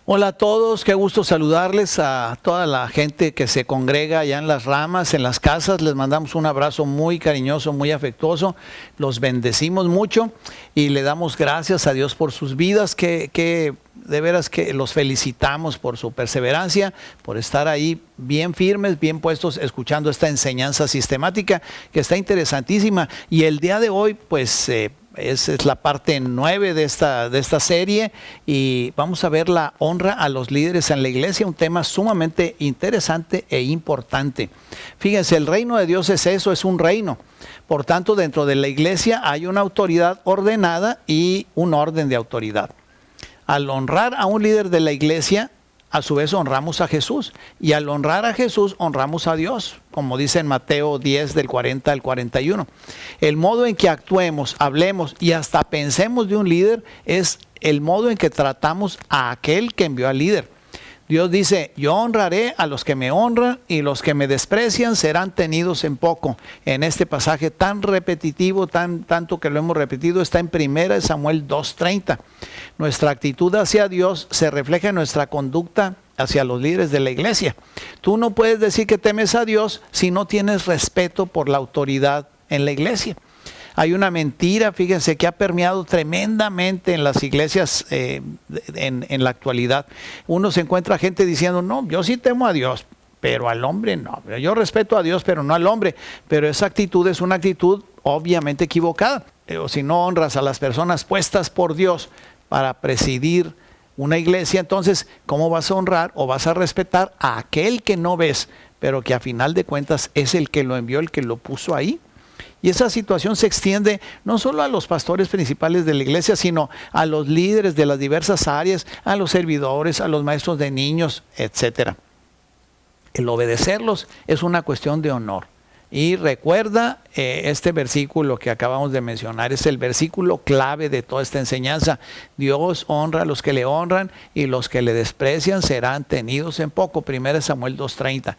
Hola a todos, qué gusto saludarles a toda la gente que se congrega allá en Las Ramas, en las casas. Les mandamos un abrazo muy cariñoso, muy afectuoso. Los bendecimos mucho y le damos gracias a Dios por sus vidas, que de veras que los felicitamos por su perseverancia, por estar ahí bien firmes, bien puestos, escuchando esta enseñanza sistemática que está interesantísima. Y el día de hoy, pues es la parte 9 de esta serie y vamos a ver la honra a los líderes en la iglesia, un tema sumamente interesante e importante. Fíjense, el reino de Dios es eso, es un reino. Por tanto, dentro de la iglesia hay una autoridad ordenada y un orden de autoridad. Al honrar a un líder de la iglesia, a su vez honramos a Jesús, y al honrar a Jesús honramos a Dios, como dice en Mateo 10 del 40 al 41. El modo en que actuemos, hablemos y hasta pensemos de un líder es el modo en que tratamos a aquel que envió al líder. Dios dice: yo honraré a los que me honran y los que me desprecian serán tenidos en poco. En este pasaje tan repetitivo, tanto que lo hemos repetido, está en 1 Samuel 2:30. Nuestra actitud hacia Dios se refleja en nuestra conducta hacia los líderes de la iglesia. Tú no puedes decir que temes a Dios si no tienes respeto por la autoridad en la iglesia. Hay una mentira, fíjense, que ha permeado tremendamente en las iglesias en la actualidad. Uno se encuentra gente diciendo: no, yo sí temo a Dios, pero al hombre no. Yo respeto a Dios, pero no al hombre. Pero esa actitud es una actitud obviamente equivocada. O si no honras a las personas puestas por Dios para presidir una iglesia, entonces, ¿cómo vas a honrar o vas a respetar a aquel que no ves, pero que a final de cuentas es el que lo envió, el que lo puso ahí? Y esa situación se extiende no solo a los pastores principales de la iglesia, sino a los líderes de las diversas áreas, a los servidores, a los maestros de niños, etc. El obedecerlos es una cuestión de honor. Y recuerda, este versículo que acabamos de mencionar es el versículo clave de toda esta enseñanza. Dios honra a los que le honran y los que le desprecian serán tenidos en poco. 1 Samuel 2:30.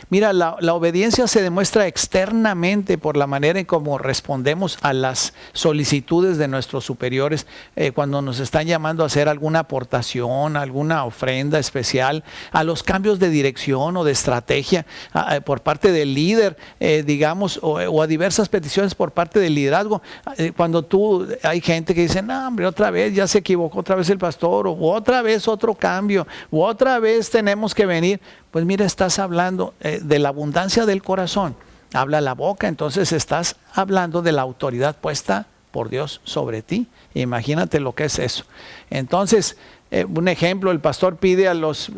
Mira, la obediencia se demuestra externamente por la manera en cómo respondemos a las solicitudes de nuestros superiores cuando nos están llamando a hacer alguna aportación, alguna ofrenda especial, a los cambios de dirección o de estrategia por parte del líder, digamos, o a diversas peticiones por parte del liderazgo. Cuando hay gente que dice: no, hombre, otra vez ya se equivocó, otra vez el pastor, o otra vez otro cambio, o otra vez tenemos que venir. Pues mira, estás hablando de la abundancia del corazón, habla la boca. Entonces estás hablando de la autoridad puesta por Dios sobre ti. Imagínate lo que es eso. Entonces, un ejemplo, el pastor pide a los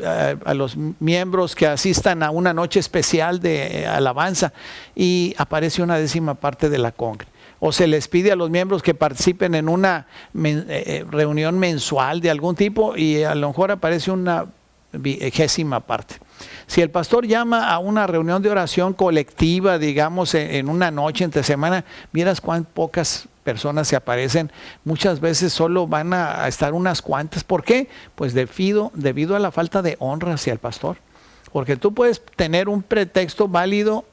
miembros que asistan a una noche especial de alabanza y aparece una 10ª parte de la congre. O se les pide a los miembros que participen en una reunión mensual de algún tipo y a lo mejor aparece una 20ª parte. Si el pastor llama a una reunión de oración colectiva, digamos, en una noche entre semana, miras cuán pocas personas se aparecen. Muchas veces solo van a estar unas cuantas. ¿Por qué? Pues debido a la falta de honra hacia el pastor. Porque tú puedes tener un pretexto válido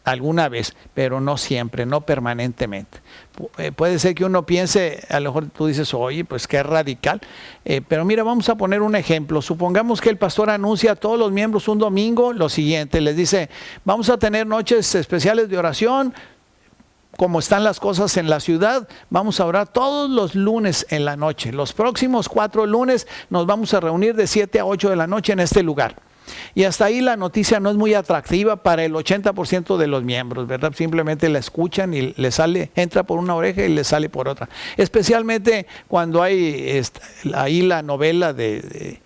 alguna vez, pero no siempre, no permanentemente. Puede ser que uno piense, a lo mejor tú dices: oye, pues qué radical, pero mira, vamos a poner un ejemplo. Supongamos que el pastor anuncia a todos los miembros un domingo lo siguiente, les dice: vamos a tener noches especiales de oración. Como están las cosas en la ciudad, vamos a orar todos los lunes en la noche. Los próximos 4 lunes nos vamos a reunir de 7 a 8 de la noche en este lugar. Y hasta ahí la noticia no es muy atractiva para el 80% de los miembros, ¿verdad? Simplemente la escuchan y le sale, entra por una oreja y le sale por otra. Especialmente cuando hay ahí la novela de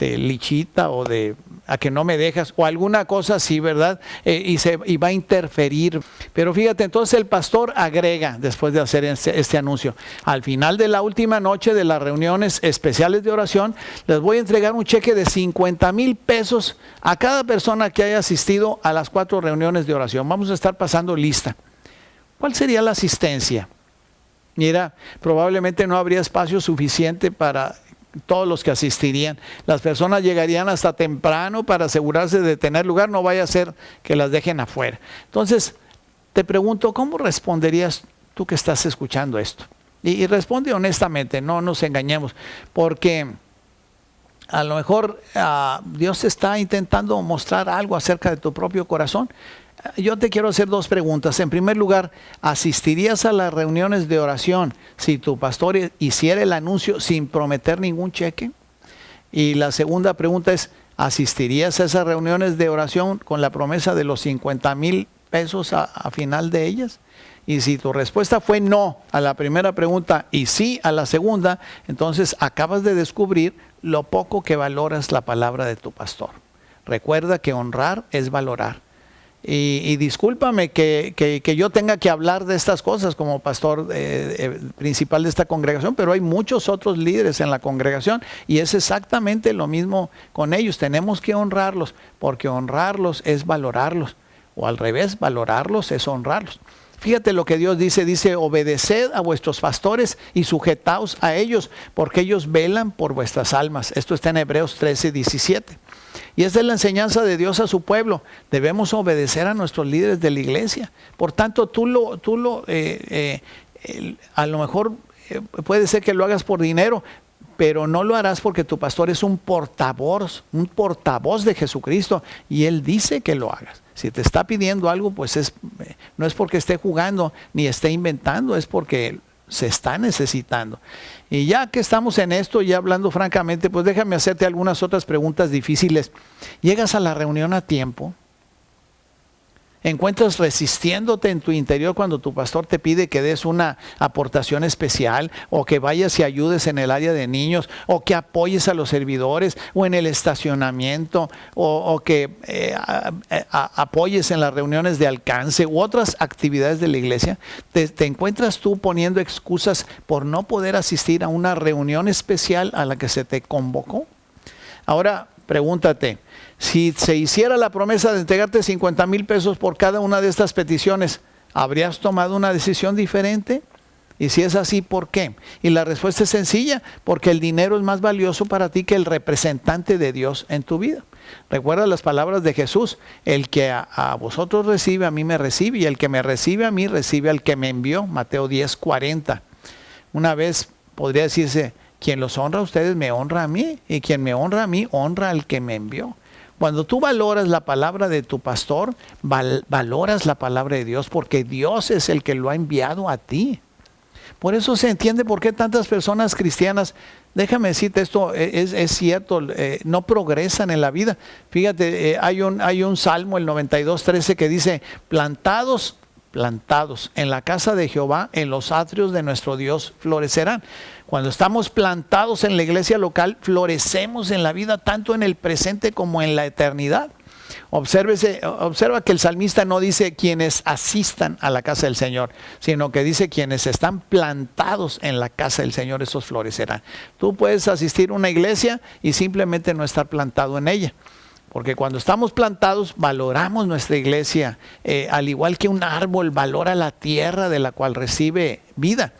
Lichita o de A que no me dejas o alguna cosa así, ¿verdad? Y va a interferir. Pero fíjate, entonces el pastor agrega, después de hacer este anuncio: al final de la última noche de las reuniones especiales de oración, les voy a entregar un cheque de 50,000 pesos a cada persona que haya asistido a las 4 reuniones de oración. Vamos a estar pasando lista. ¿Cuál sería la asistencia? Mira, probablemente no habría espacio suficiente para todos los que asistirían. Las personas llegarían hasta temprano para asegurarse de tener lugar, no vaya a ser que las dejen afuera. Entonces, te pregunto, ¿cómo responderías tú que estás escuchando esto? Y responde honestamente, no nos engañemos, porque A lo mejor Dios está intentando mostrar algo acerca de tu propio corazón. Yo te quiero hacer dos preguntas. En primer lugar, ¿asistirías a las reuniones de oración si tu pastor hiciera el anuncio sin prometer ningún cheque? Y la segunda pregunta es, ¿asistirías a esas reuniones de oración con la promesa de los 50,000 pesos a final de ellas? Y si tu respuesta fue no a la primera pregunta y sí a la segunda, entonces acabas de descubrir lo poco que valoras la palabra de tu pastor. Recuerda que honrar es valorar. Y discúlpame que yo tenga que hablar de estas cosas como pastor principal de esta congregación, pero hay muchos otros líderes en la congregación y es exactamente lo mismo con ellos. Tenemos que honrarlos, porque honrarlos es valorarlos, o al revés, valorarlos es honrarlos. Fíjate lo que Dios dice, obedeced a vuestros pastores y sujetaos a ellos, porque ellos velan por vuestras almas. Esto está en Hebreos 13:17. Y esta es la enseñanza de Dios a su pueblo. Debemos obedecer a nuestros líderes de la iglesia. Por tanto, a lo mejor puede ser que lo hagas por dinero, pero no lo harás porque tu pastor es un portavoz de Jesucristo y Él dice que lo hagas. Si te está pidiendo algo, pues no es porque esté jugando ni esté inventando, es porque se está necesitando. Y ya que estamos en esto, ya hablando francamente, pues déjame hacerte algunas otras preguntas difíciles. ¿Llegas a la reunión a tiempo? ¿Encuentras resistiéndote en tu interior cuando tu pastor te pide que des una aportación especial, o que vayas y ayudes en el área de niños, o que apoyes a los servidores, o en el estacionamiento, o que apoyes en las reuniones de alcance u otras actividades de la iglesia? ¿Te encuentras tú poniendo excusas por no poder asistir a una reunión especial a la que se te convocó? Ahora, pregúntate, si se hiciera la promesa de entregarte 50,000 pesos por cada una de estas peticiones, ¿habrías tomado una decisión diferente? Y si es así, ¿por qué? Y la respuesta es sencilla, porque el dinero es más valioso para ti que el representante de Dios en tu vida. Recuerda las palabras de Jesús: el que a vosotros recibe, a mí me recibe, y el que me recibe a mí, recibe al que me envió. Mateo 10:40. Una vez podría decirse: quien los honra a ustedes me honra a mí, y quien me honra a mí honra al que me envió. Cuando tú valoras la palabra de tu pastor, valoras la palabra de Dios, porque Dios es el que lo ha enviado a ti. Por eso se entiende por qué tantas personas cristianas, déjame decirte esto, es cierto, no progresan en la vida. Fíjate, hay un salmo, el 92:13, que dice: plantados en la casa de Jehová, en los atrios de nuestro Dios florecerán. Cuando estamos plantados en la iglesia local, florecemos en la vida, tanto en el presente como en la eternidad. Observa que el salmista no dice quienes asistan a la casa del Señor, sino que dice quienes están plantados en la casa del Señor, esos florecerán. Tú puedes asistir a una iglesia y simplemente no estar plantado en ella. Porque cuando estamos plantados, valoramos nuestra iglesia, al igual que un árbol valora la tierra de la cual recibe vida.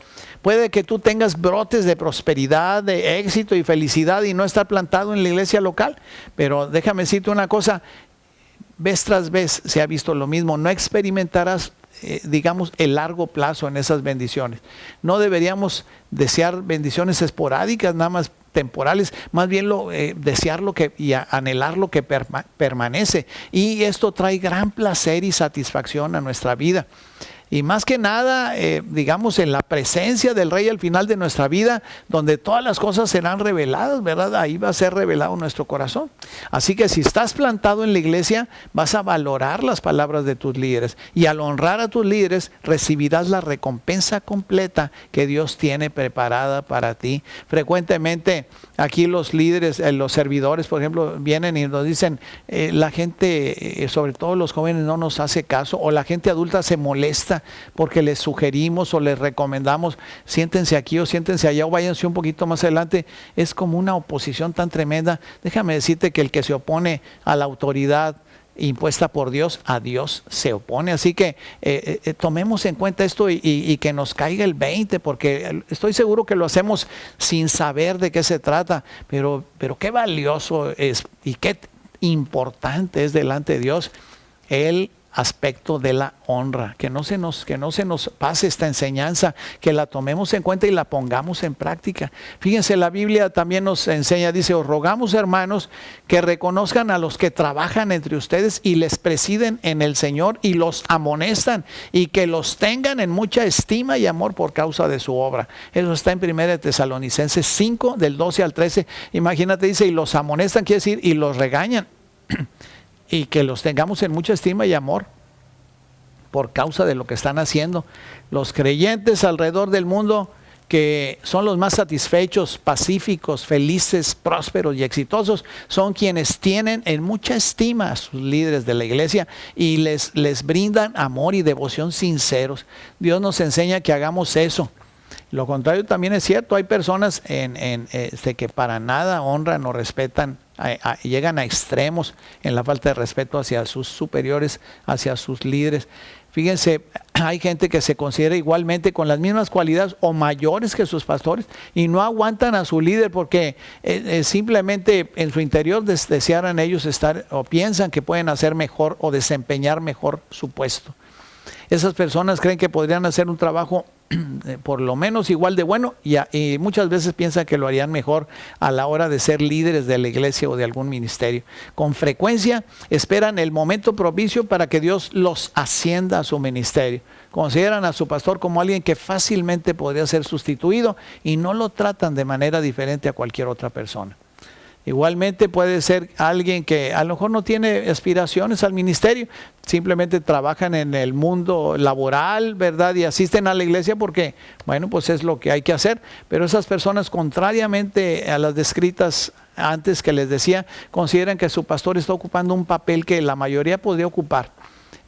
Puede que tú tengas brotes de prosperidad, de éxito y felicidad y no estar plantado en la iglesia local. Pero déjame decirte una cosa, vez tras vez se ha visto lo mismo. No experimentarás, digamos, el largo plazo en esas bendiciones. No deberíamos desear bendiciones esporádicas, nada más temporales, más bien desear y anhelar lo que permanece. Y esto trae gran placer y satisfacción a nuestra vida. Y más que nada, digamos, en la presencia del Rey al final de nuestra vida, donde todas las cosas serán reveladas, ¿verdad? Ahí va a ser revelado nuestro corazón. Así que si estás plantado en la iglesia, vas a valorar las palabras de tus líderes. Y al honrar a tus líderes, recibirás la recompensa completa que Dios tiene preparada para ti. Frecuentemente, aquí los líderes, los servidores, por ejemplo, vienen y nos dicen, la gente, sobre todo los jóvenes, no nos hace caso, o la gente adulta se molesta porque les sugerimos o les recomendamos: siéntense aquí o siéntense allá o váyanse un poquito más adelante. Es como una oposición tan tremenda. Déjame decirte que el que se opone a la autoridad impuesta por Dios, a Dios se opone. Así que tomemos en cuenta esto y que nos caiga el 20, porque estoy seguro que lo hacemos sin saber de qué se trata, pero qué valioso es y qué importante es delante de Dios el aspecto de la honra, que no se nos pase esta enseñanza, que la tomemos en cuenta y la pongamos en práctica. Fíjense, la Biblia también nos enseña, dice: os rogamos, hermanos, que reconozcan a los que trabajan entre ustedes y les presiden en el Señor y los amonestan, y que los tengan en mucha estima y amor por causa de su obra. Eso está en 1 Tesalonicenses 5, del 12 al 13. Imagínate, dice, y los amonestan, quiere decir, y los regañan. Y que los tengamos en mucha estima y amor por causa de lo que están haciendo. Los creyentes alrededor del mundo, que son los más satisfechos, pacíficos, felices, prósperos y exitosos, son quienes tienen en mucha estima a sus líderes de la iglesia y les brindan amor y devoción sinceros. Dios nos enseña que hagamos eso. Lo contrario también es cierto. Hay personas que para nada honran o respetan, llegan a extremos en la falta de respeto hacia sus superiores, hacia sus líderes. Fíjense, hay gente que se considera igualmente con las mismas cualidades o mayores que sus pastores y no aguantan a su líder porque simplemente en su interior desearan ellos estar, o piensan que pueden hacer mejor o desempeñar mejor su puesto. Esas personas creen que podrían hacer un trabajo por lo menos igual de bueno y muchas veces piensan que lo harían mejor a la hora de ser líderes de la iglesia o de algún ministerio. Con frecuencia esperan el momento propicio para que Dios los ascienda a su ministerio. Consideran a su pastor como alguien que fácilmente podría ser sustituido y no lo tratan de manera diferente a cualquier otra persona. Igualmente puede ser alguien que a lo mejor no tiene aspiraciones al ministerio, simplemente trabajan en el mundo laboral, ¿verdad? Y asisten a la iglesia porque, bueno, pues es lo que hay que hacer. Pero esas personas, contrariamente a las descritas antes que les decía, consideran que su pastor está ocupando un papel que la mayoría podría ocupar.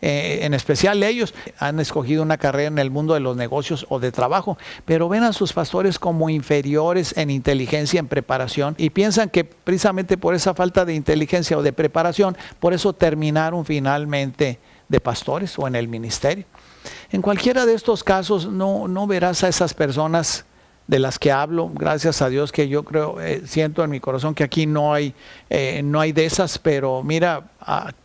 En especial ellos han escogido una carrera en el mundo de los negocios o de trabajo, pero ven a sus pastores como inferiores en inteligencia, en preparación, y piensan que precisamente por esa falta de inteligencia o de preparación, por eso terminaron finalmente de pastores o en el ministerio. En cualquiera de estos casos no verás a esas personas de las que hablo, gracias a Dios, que yo creo, siento en mi corazón que aquí no hay de esas, pero mira,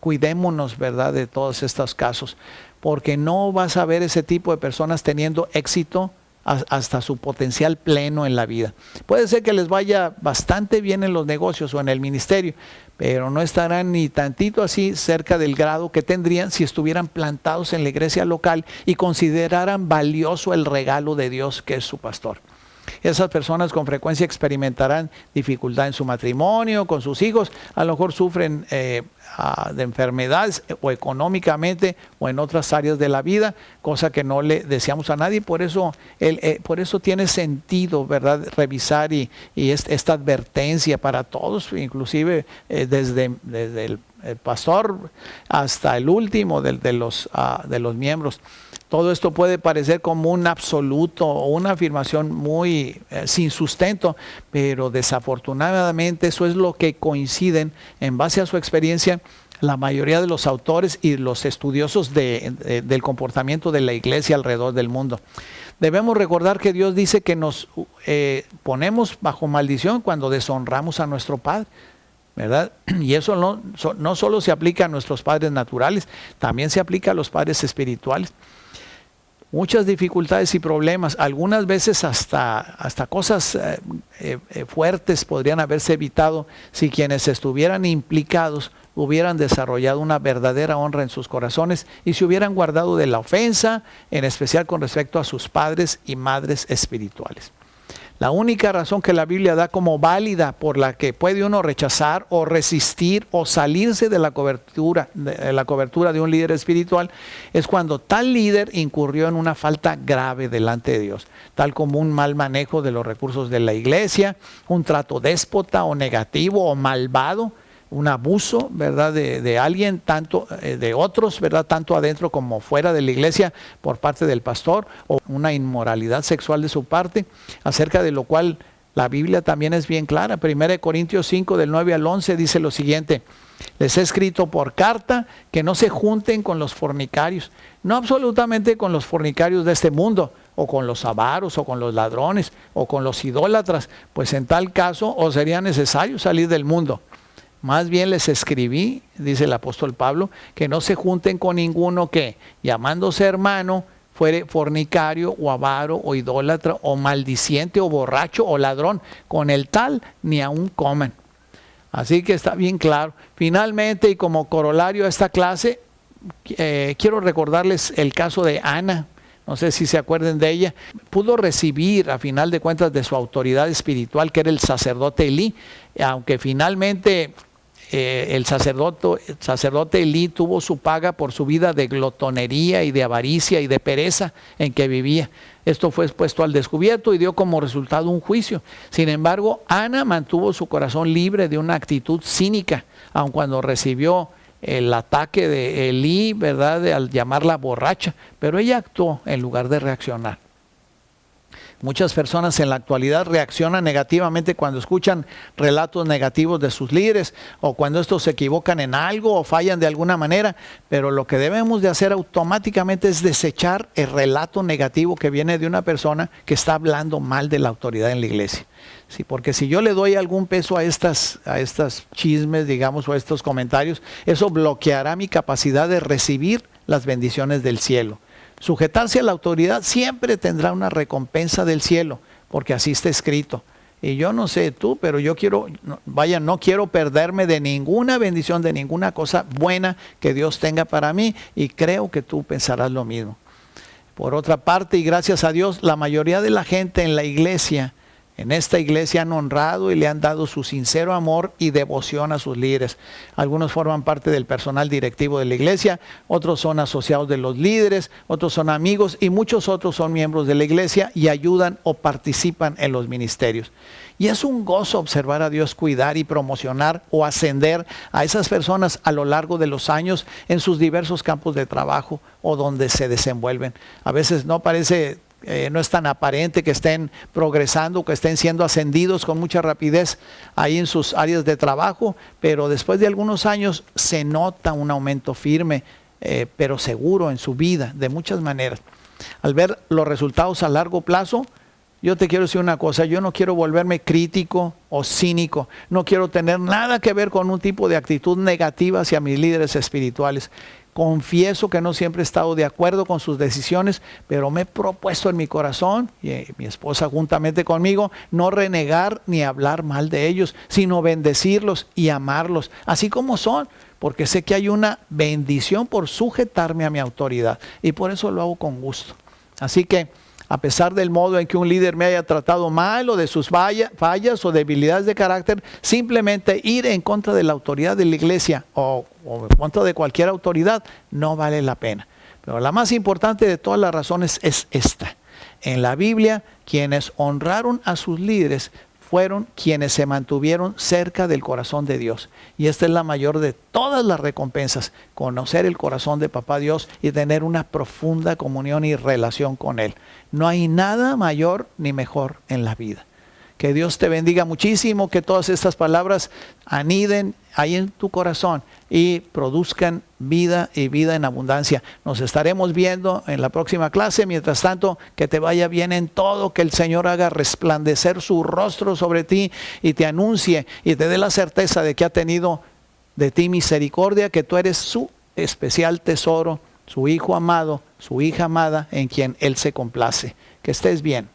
cuidémonos, ¿verdad?, de todos estos casos, porque no vas a ver ese tipo de personas teniendo éxito hasta su potencial pleno en la vida. Puede ser que les vaya bastante bien en los negocios o en el ministerio, pero no estarán ni tantito así cerca del grado que tendrían si estuvieran plantados en la iglesia local y consideraran valioso el regalo de Dios que es su pastor. Esas personas con frecuencia experimentarán dificultad en su matrimonio, con sus hijos, a lo mejor sufren de enfermedades o económicamente o en otras áreas de la vida, cosa que no le deseamos a nadie. Por eso tiene sentido, ¿verdad?, revisar y esta advertencia para todos, inclusive desde el pastor hasta el último de los miembros. Todo esto puede parecer como un absoluto o una afirmación muy sin sustento, pero desafortunadamente eso es lo que coinciden en base a su experiencia la mayoría de los autores y los estudiosos del comportamiento de la iglesia alrededor del mundo. Debemos recordar que Dios dice que nos ponemos bajo maldición cuando deshonramos a nuestro Padre, ¿verdad? Y eso no solo se aplica a nuestros padres naturales, también se aplica a los padres espirituales. Muchas dificultades y problemas, algunas veces hasta cosas fuertes podrían haberse evitado si quienes estuvieran implicados hubieran desarrollado una verdadera honra en sus corazones y se hubieran guardado de la ofensa, en especial con respecto a sus padres y madres espirituales. La única razón que la Biblia da como válida por la que puede uno rechazar o resistir o salirse de la cobertura de un líder espiritual es cuando tal líder incurrió en una falta grave delante de Dios, tal como un mal manejo de los recursos de la iglesia, un trato déspota o negativo o malvado, un abuso, ¿verdad?, de alguien, tanto de otros, ¿verdad?, tanto adentro como fuera de la iglesia por parte del pastor, o una inmoralidad sexual de su parte, acerca de lo cual la Biblia también es bien clara. 1 Corintios 5 del 9 al 11 dice lo siguiente: les he escrito por carta que no se junten con los fornicarios, no absolutamente con los fornicarios de este mundo, o con los avaros, o con los ladrones, o con los idólatras, pues en tal caso os sería necesario salir del mundo. Más bien les escribí, dice el apóstol Pablo, que no se junten con ninguno que, llamándose hermano, fuere fornicario o avaro o idólatra o maldiciente o borracho o ladrón. Con el tal ni aún comen. Así que está bien claro. Finalmente, y como corolario a esta clase, quiero recordarles el caso de Ana. No sé si se acuerdan de ella. Pudo recibir, a final de cuentas, de su autoridad espiritual, que era el sacerdote Elí, aunque finalmente el sacerdote Elí tuvo su paga por su vida de glotonería y de avaricia y de pereza en que vivía. Esto fue puesto al descubierto y dio como resultado un juicio. Sin embargo, Ana mantuvo su corazón libre de una actitud cínica, aun cuando recibió el ataque de Elí, ¿verdad?, al llamarla borracha, pero ella actuó en lugar de reaccionar. Muchas personas en la actualidad reaccionan negativamente cuando escuchan relatos negativos de sus líderes o cuando estos se equivocan en algo o fallan de alguna manera, pero lo que debemos de hacer automáticamente es desechar el relato negativo que viene de una persona que está hablando mal de la autoridad en la iglesia. Sí, porque si yo le doy algún peso a estas chismes, digamos, o a estos comentarios, eso bloqueará mi capacidad de recibir las bendiciones del cielo. Sujetarse a la autoridad siempre tendrá una recompensa del cielo, porque así está escrito. Y yo no sé tú, pero yo no quiero perderme de ninguna bendición, de ninguna cosa buena que Dios tenga para mí, y creo que tú pensarás lo mismo. Por otra parte, y gracias a Dios, la mayoría de la gente en la iglesia, en esta iglesia, han honrado y le han dado su sincero amor y devoción a sus líderes. Algunos forman parte del personal directivo de la iglesia, otros son asociados de los líderes, otros son amigos y muchos otros son miembros de la iglesia y ayudan o participan en los ministerios. Y es un gozo observar a Dios cuidar y promocionar o ascender a esas personas a lo largo de los años en sus diversos campos de trabajo o donde se desenvuelven. A veces no es tan aparente que estén progresando, que estén siendo ascendidos con mucha rapidez ahí en sus áreas de trabajo, pero después de algunos años se nota un aumento firme, pero seguro en su vida, de muchas maneras. Al ver los resultados a largo plazo, yo te quiero decir una cosa, yo no quiero volverme crítico o cínico, no quiero tener nada que ver con un tipo de actitud negativa hacia mis líderes espirituales. Confieso que no siempre he estado de acuerdo con sus decisiones, pero me he propuesto en mi corazón, y mi esposa juntamente conmigo, no renegar ni hablar mal de ellos, sino bendecirlos y amarlos, así como son, porque sé que hay una bendición por sujetarme a mi autoridad, y por eso lo hago con gusto. Así que, a pesar del modo en que un líder me haya tratado mal o de sus fallas o debilidades de carácter, simplemente ir en contra de la autoridad de la iglesia o en contra de cualquier autoridad no vale la pena. Pero la más importante de todas las razones es esta. En la Biblia, quienes honraron a sus líderes fueron quienes se mantuvieron cerca del corazón de Dios. Y esta es la mayor de todas las recompensas, conocer el corazón de Papá Dios y tener una profunda comunión y relación con Él. No hay nada mayor ni mejor en la vida. Que Dios te bendiga muchísimo, que todas estas palabras aniden ahí en tu corazón y produzcan vida y vida en abundancia. Nos estaremos viendo en la próxima clase. Mientras tanto, que te vaya bien en todo, que el Señor haga resplandecer su rostro sobre ti y te anuncie y te dé la certeza de que ha tenido de ti misericordia, que tú eres su especial tesoro, su hijo amado, su hija amada, en quien Él se complace. Que estés bien.